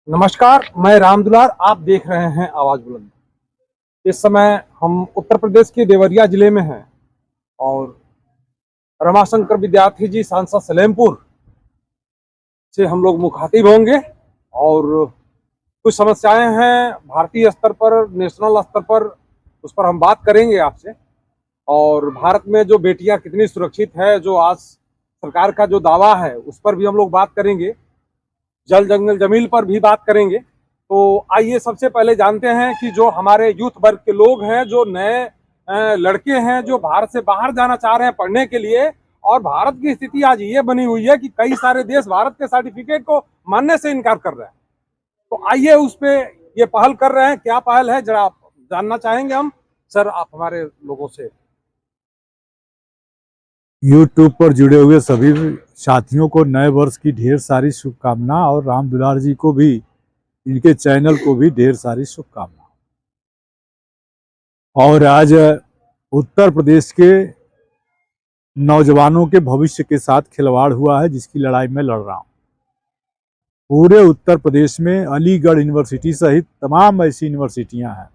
नमस्कार, मैं राम दुलार। आप देख रहे हैं आवाज बुलंद। इस समय हम उत्तर प्रदेश के देवरिया जिले में हैं और रमाशंकर विद्यार्थी जी सांसद सलेमपुर से हम लोग मुखातिब होंगे और कुछ समस्याएं हैं भारतीय स्तर पर, नेशनल स्तर पर, उस पर हम बात करेंगे आपसे। और भारत में जो बेटियां कितनी सुरक्षित है, जो आज सरकार का जो दावा है, उस पर भी हम लोग बात करेंगे। जल जंगल जमीन पर भी बात करेंगे। तो आइए सबसे पहले जानते हैं कि जो हमारे यूथ वर्ग के लोग हैं, जो नए लड़के हैं, जो भारत से बाहर जाना चाह रहे हैं पढ़ने के लिए, और भारत की स्थिति आज ये बनी हुई है कि कई सारे देश भारत के सर्टिफिकेट को मानने से इनकार कर रहे हैं। तो आइए उस पे ये पहल कर रहे हैं। क्या पहल है जरा आप जानना चाहेंगे हम। सर, आप हमारे लोगों से। यूट्यूब पर जुड़े हुए सभी साथियों को नए वर्ष की ढेर सारी शुभकामना और राम दुलार जी को भी, इनके चैनल को भी ढेर सारी शुभकामना। और आज उत्तर प्रदेश के नौजवानों के भविष्य के साथ खिलवाड़ हुआ है, जिसकी लड़ाई मैं लड़ रहा हूँ। पूरे उत्तर प्रदेश में अलीगढ़ यूनिवर्सिटी सहित तमाम ऐसी यूनिवर्सिटियां हैं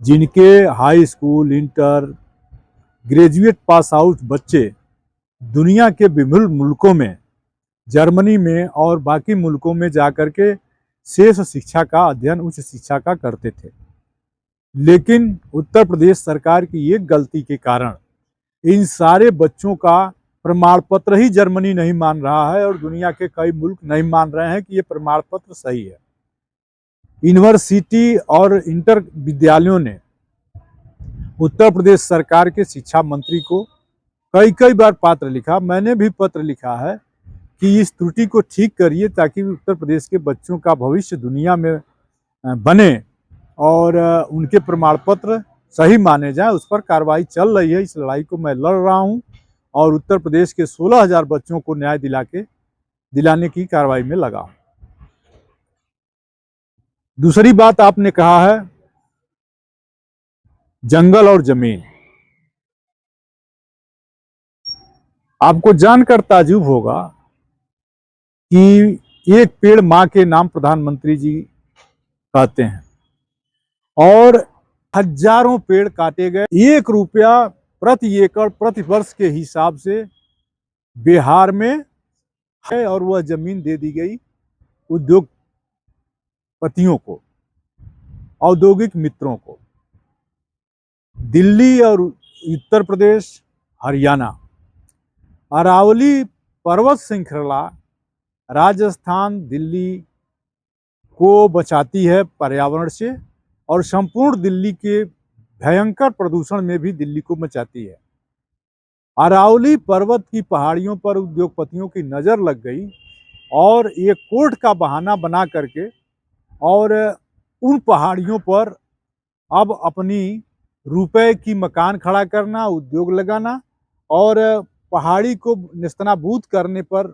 जिनके high school, inter, graduate pass out बच्चे दुनिया के विभिन्न मुल्कों में, जर्मनी में और बाकी मुल्कों में जाकर के शेष शिक्षा का अध्ययन, उच्च शिक्षा का करते थे। लेकिन उत्तर प्रदेश सरकार की एक गलती के कारण इन सारे बच्चों का प्रमाण पत्र ही जर्मनी नहीं मान रहा है और दुनिया के कई मुल्क नहीं मान रहे हैं कि ये प्रमाण पत्र सही है। यूनिवर्सिटी और इंटर विद्यालयों ने उत्तर प्रदेश सरकार के शिक्षा मंत्री को कई बार पत्र लिखा, मैंने भी पत्र लिखा है कि इस त्रुटि को ठीक करिए ताकि उत्तर प्रदेश के बच्चों का भविष्य दुनिया में बने और उनके प्रमाण पत्र सही माने जाए। उस पर कार्रवाई चल रही है। इस लड़ाई को मैं लड़ रहा हूं और उत्तर प्रदेश के 16,000 बच्चों को न्याय दिलाने की कार्रवाई में लगा हूं। दूसरी बात आपने कहा है जंगल और जमीन। आपको जानकर ताज्जुब होगा कि एक पेड़ मां के नाम प्रधानमंत्री जी कहते हैं और हजारों पेड़ काटे गए। 1 रुपया प्रति एकड़ प्रति वर्ष के हिसाब से बिहार में है और वह जमीन दे दी गई उद्योगपतियों को, औद्योगिक मित्रों को। दिल्ली और उत्तर प्रदेश, हरियाणा, अरावली पर्वत श्रृंखला राजस्थान, दिल्ली को बचाती है पर्यावरण से और संपूर्ण दिल्ली के भयंकर प्रदूषण में भी दिल्ली को बचाती है। अरावली पर्वत की पहाड़ियों पर उद्योगपतियों की नज़र लग गई और एक कोर्ट का बहाना बना करके और उन पहाड़ियों पर अब अपनी रुपए की मकान खड़ा करना, उद्योग लगाना और पहाड़ी को नेस्तनाबूद करने पर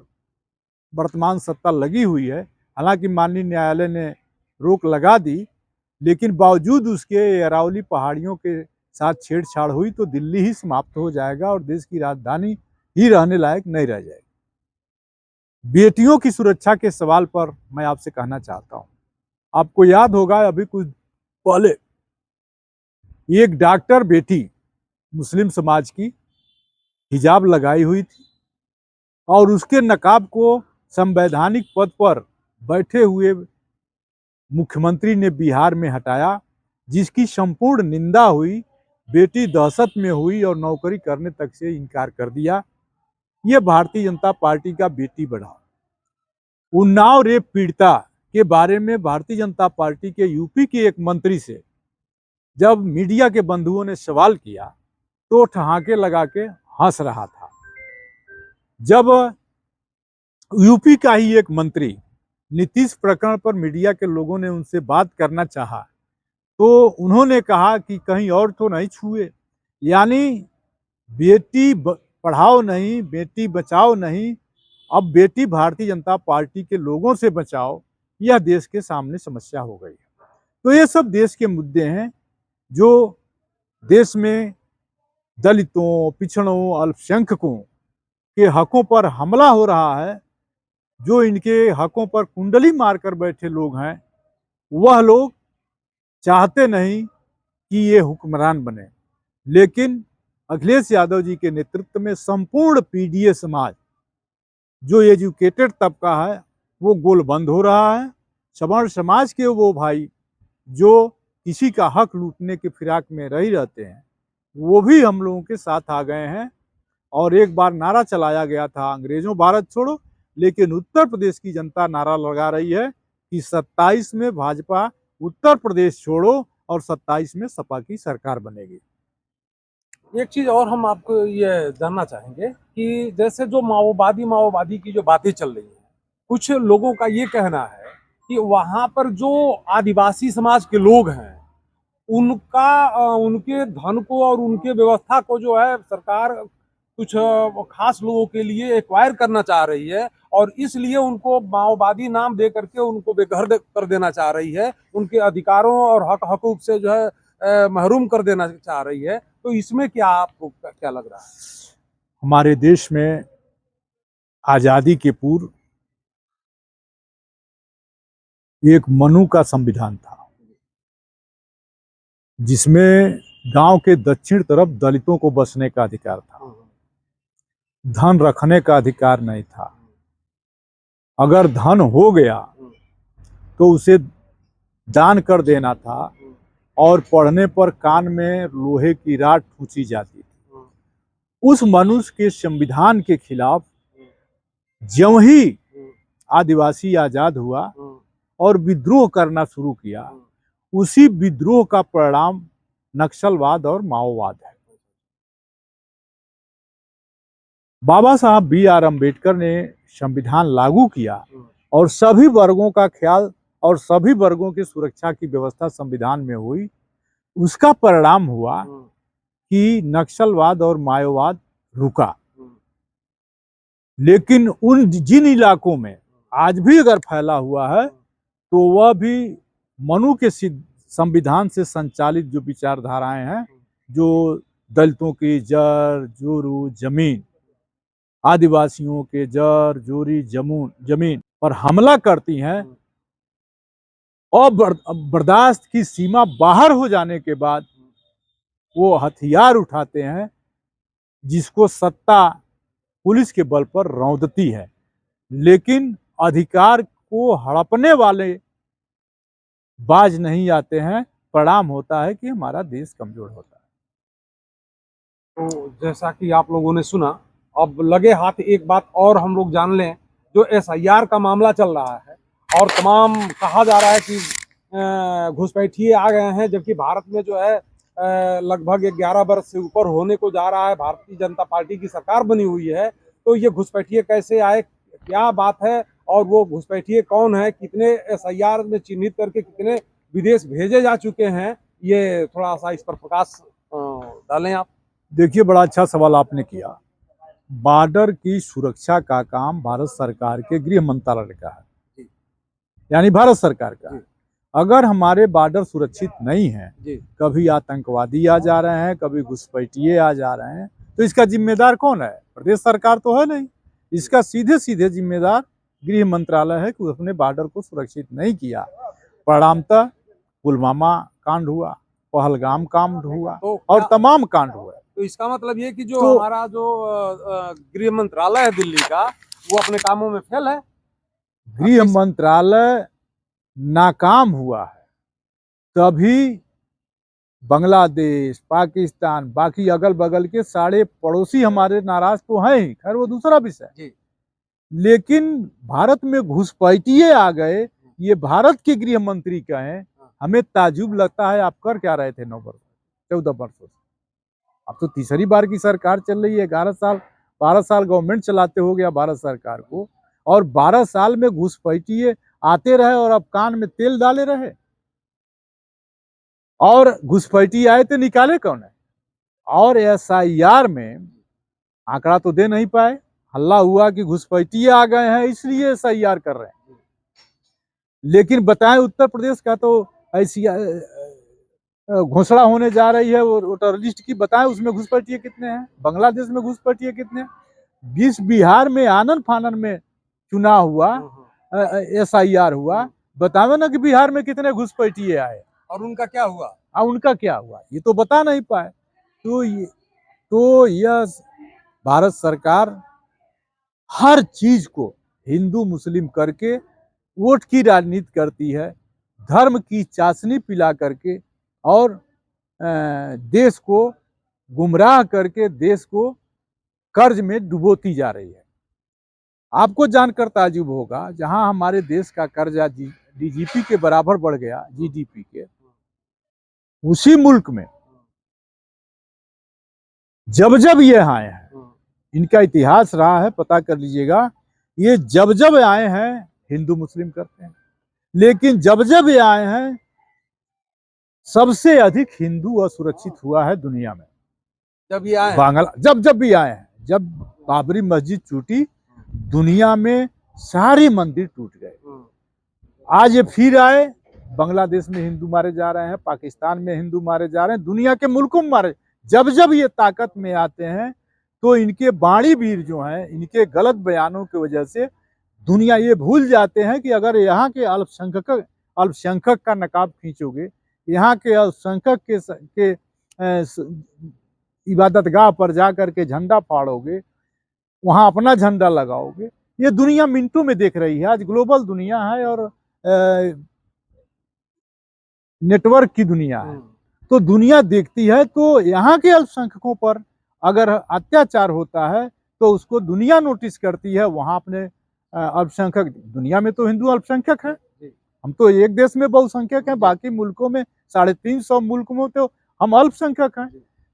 वर्तमान सत्ता लगी हुई है। हालांकि माननीय न्यायालय ने रोक लगा दी, लेकिन बावजूद उसके अरावली पहाड़ियों के साथ छेड़छाड़ हुई तो दिल्ली ही समाप्त हो जाएगा और देश की राजधानी ही रहने लायक नहीं रह जाएगी। बेटियों की सुरक्षा के सवाल पर मैं आपसे कहना चाहता हूं, आपको याद होगा अभी कुछ पहले एक डॉक्टर बेटी मुस्लिम समाज की हिजाब लगाई हुई थी और उसके नकाब को संवैधानिक पद पर बैठे हुए मुख्यमंत्री ने बिहार में हटाया, जिसकी संपूर्ण निंदा हुई। बेटी दहशत में हुई और नौकरी करने तक से इनकार कर दिया। ये भारतीय जनता पार्टी का बेटी बढ़ाओ। उन्नाव रेप पीड़िता के बारे में भारतीय जनता पार्टी के यूपी के एक मंत्री से जब मीडिया के बंधुओं ने सवाल किया तो ठहाके लगा के हंस रहा था। जब यूपी का ही एक मंत्री नीतीश प्रकरण पर मीडिया के लोगों ने उनसे बात करना चाहा तो उन्होंने कहा कि कहीं और तो नहीं छुए, यानी बेटी पढ़ाओ नहीं, बेटी बचाओ नहीं, अब बेटी भारतीय जनता पार्टी के लोगों से बचाओ, यह देश के सामने समस्या हो गई है। तो ये सब देश के मुद्दे हैं जो देश में दलितों, पिछड़ों, अल्पसंख्यकों के हकों पर हमला हो रहा है। जो इनके हकों पर कुंडली मारकर बैठे लोग हैं, वह लोग चाहते नहीं कि ये हुक्मरान बने। लेकिन अखिलेश यादव जी के नेतृत्व में संपूर्ण पीडीए समाज, जो एजुकेटेड तबका है, वो गोलबंद हो रहा है। सवर्ण समाज के वो भाई जो किसी का हक लूटने के फिराक में रही रहते हैं, वो भी हम लोगों के साथ आ गए हैं। और एक बार नारा चलाया गया था, अंग्रेजों भारत छोड़ो, लेकिन उत्तर प्रदेश की जनता नारा लगा रही है कि 27 में भाजपा उत्तर प्रदेश छोड़ो और 27 में सपा की सरकार बनेगी। एक चीज और हम आपको ये जानना चाहेंगे कि जैसे जो माओवादी की जो बातें चल रही हैं, कुछ लोगों का ये कहना है कि वहां पर जो आदिवासी समाज के लोग हैं, उनके धन को और उनके व्यवस्था को जो है सरकार कुछ खास लोगों के लिए एक्वायर करना चाह रही है, और इसलिए उनको माओवादी नाम दे करके उनको बेघर कर देना चाह रही है, उनके अधिकारों और हकूक से जो है महरूम कर देना चाह रही है। तो इसमें क्या आपको क्या लग रहा है? हमारे देश में आजादी के पूर्व एक मनु का संविधान था, जिसमें गांव के दक्षिण तरफ दलितों को बसने का अधिकार था, धन रखने का अधिकार नहीं था। अगर धन हो गया तो उसे दान कर देना था, और पढ़ने पर कान में लोहे की राड ठूंसी जाती थी। उस मनुष्य के संविधान के खिलाफ ज्यों ही आदिवासी आजाद हुआ और विद्रोह करना शुरू किया, उसी विद्रोह का परिणाम नक्सलवाद और माओवाद है। बाबा साहब B.R. अम्बेडकर ने संविधान लागू किया और सभी वर्गों का ख्याल और सभी वर्गों की सुरक्षा की व्यवस्था संविधान में हुई। उसका परिणाम हुआ कि नक्सलवाद और माओवाद रुका। लेकिन उन जिन इलाकों में आज भी अगर फैला हुआ है, तो वह भी मनु के संविधान से संचालित जो विचारधाराएं हैं, जो दलितों की जर जोरू जमीन, आदिवासियों के जर जोरी जमीन पर हमला करती हैं, और बर्दाश्त की सीमा बाहर हो जाने के बाद वो हथियार उठाते हैं, जिसको सत्ता पुलिस के बल पर रौंदती है। लेकिन अधिकार को हड़पने वाले बाज नहीं आते हैं। परिणाम होता है कि हमारा देश कमजोर होता है। तो जैसा कि आप लोगों ने सुना, अब लगे हाथ एक बात और हम लोग जान लें। जो SIR का मामला चल रहा है और तमाम कहा जा रहा है कि घुसपैठिए आ गए हैं, जबकि भारत में जो है लगभग 11 वर्ष से ऊपर होने को जा रहा है, भारतीय जनता पार्टी की सरकार बनी हुई है। तो ये घुसपैठिए कैसे आए, क्या बात है, और वो घुसपैठिए कौन है, कितने SIR में चिन्हित करके कितने विदेश भेजे जा चुके हैं, ये थोड़ा सा इस पर प्रकाश डालें आप। देखिए, बड़ा अच्छा सवाल आपने किया। बॉर्डर की सुरक्षा का काम भारत सरकार के गृह मंत्रालय का है, यानी भारत सरकार का। अगर हमारे बॉर्डर सुरक्षित नहीं है, कभी आतंकवादी आ जा रहे हैं, कभी घुसपैठिए आ जा रहे हैं, तो इसका जिम्मेदार कौन है? प्रदेश सरकार तो है नहीं। इसका सीधे सीधे जिम्मेदार गृह मंत्रालय है कि उसने बॉर्डर को सुरक्षित नहीं किया। परिणामतः पुलवामा कांड हुआ, पहलगाम कांड हुआ, और तमाम कांड हुआ। तो इसका मतलब ये कि जो हमारा जो गृह मंत्रालय है दिल्ली का, वो अपने कामों में फेल है। गृह मंत्रालय नाकाम हुआ है, तभी बांग्लादेश, पाकिस्तान, बाकी अगल बगल के सारे पड़ोसी हमारे नाराज तो हैं ही, खैर वो दूसरा विषय। लेकिन भारत में घुसपैठिए आ गए, ये भारत के गृह मंत्री कहें, हमें ताजुब लगता है। आप कर क्या रहे थे 9 वर्ष 14 वर्षों से? अब तो तीसरी बार की सरकार चल रही है। 11 साल 12 साल गवर्नमेंट चलाते हो गया भारत सरकार को, और 12 साल में घुसपैठिए आते रहे और अब कान में तेल डाले रहे। और घुसपैठिए आए तो निकाले कौन है? और SIR में आंकड़ा तो दे नहीं पाए। हल्ला हुआ कि घुसपैठिए आ गए हैं इसलिए SIR कर रहे हैं। लेकिन बताएं, उत्तर प्रदेश का तो ऐसी घोषणा होने जा रही है वोटर लिस्ट की, बताएं उसमें घुसपैठिए कितने हैं, बांग्लादेश में घुसपैठिए कितने हैं, बिहार में आनन फानन में चुनाव हुआ, SIR हुआ, बताओ ना कि बिहार में कितने घुसपैठिए आए और उनका क्या हुआ? उनका क्या हुआ, ये तो बता नहीं पाए। तो यह भारत सरकार हर चीज को हिंदू मुस्लिम करके वोट की राजनीति करती है, धर्म की चाशनी पिला करके और देश को गुमराह करके देश को कर्ज में डुबोती जा रही है। आपको जानकर ताज्जुब होगा, जहां हमारे देश का कर्जा DGP के बराबर बढ़ गया, GDP के, उसी मुल्क में जब जब ये आए हैं, इनका इतिहास रहा है, पता कर लीजिएगा, ये जब जब आए हैं हिंदू मुस्लिम करते हैं, लेकिन जब जब ये आए हैं सबसे अधिक हिंदू असुरक्षित हुआ है दुनिया में। जब ये आए बांग्ला जब भी आए हैं, जब बाबरी मस्जिद टूटी, दुनिया में सारे मंदिर टूट गए। आज ये फिर आए, बांग्लादेश में हिंदू मारे जा रहे हैं, पाकिस्तान में हिंदू मारे जा रहे हैं, दुनिया के मुल्कों में मारे। जब जब ये ताकत में आते हैं तो इनके बाणी वीर जो हैं, इनके गलत बयानों की वजह से दुनिया ये भूल जाते हैं कि अगर यहाँ के अल्पसंख्यक का नकाब खींचोगे, यहाँ के अल्पसंख्यक के इबादतगाह पर जाकर के झंडा फाड़ोगे, वहां अपना झंडा लगाओगे, ये दुनिया मिनटों में देख रही है। आज ग्लोबल दुनिया है और नेटवर्क की दुनिया है, तो दुनिया देखती है। तो यहाँ के अल्पसंख्यकों पर अगर अत्याचार होता है तो उसको दुनिया नोटिस करती है। वहां अपने अल्पसंख्यक, दुनिया में तो हिंदू अल्पसंख्यक है, हम तो एक देश में बहुसंख्यक हैं, बाकी मुल्कों में 350 मुल्क में तो हम अल्पसंख्यक हैं।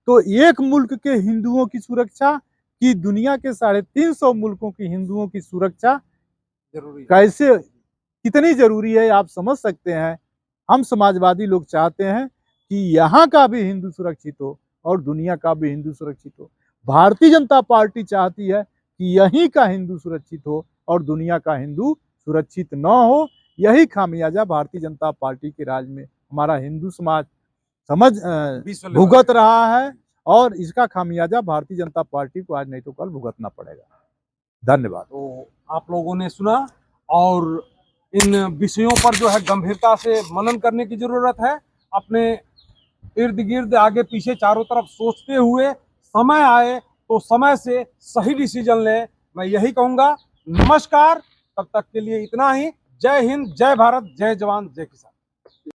तो एक मुल्क के हिंदुओं की सुरक्षा कि दुनिया के 350 मुल्कों की हिंदुओं की सुरक्षा कैसे, कितनी जरूरी है, आप समझ सकते हैं। हम समाजवादी लोग चाहते हैं कि यहाँ का भी हिंदू सुरक्षित हो और दुनिया का भी हिंदू सुरक्षित हो। भारतीय जनता पार्टी चाहती है कि यहीं का हिंदू सुरक्षित हो और दुनिया का हिंदू सुरक्षित न हो। यही खामियाजा भारतीय जनता पार्टी के राज में हमारा हिंदू समाज भुगत रहा है और इसका खामियाजा भारतीय जनता पार्टी को आज नहीं तो कल भुगतना पड़ेगा। धन्यवाद। तो आप लोगों ने सुना, और इन विषयों पर जो है गंभीरता से मनन करने की जरूरत है। अपने इर्द गिर्द आगे पीछे चारों तरफ सोचते हुए समय आए तो समय से सही डिसीजन लें, मैं यही कहूँगा। नमस्कार, तब तक के लिए इतना ही। जय हिंद, जय भारत, जय जवान, जय किसान।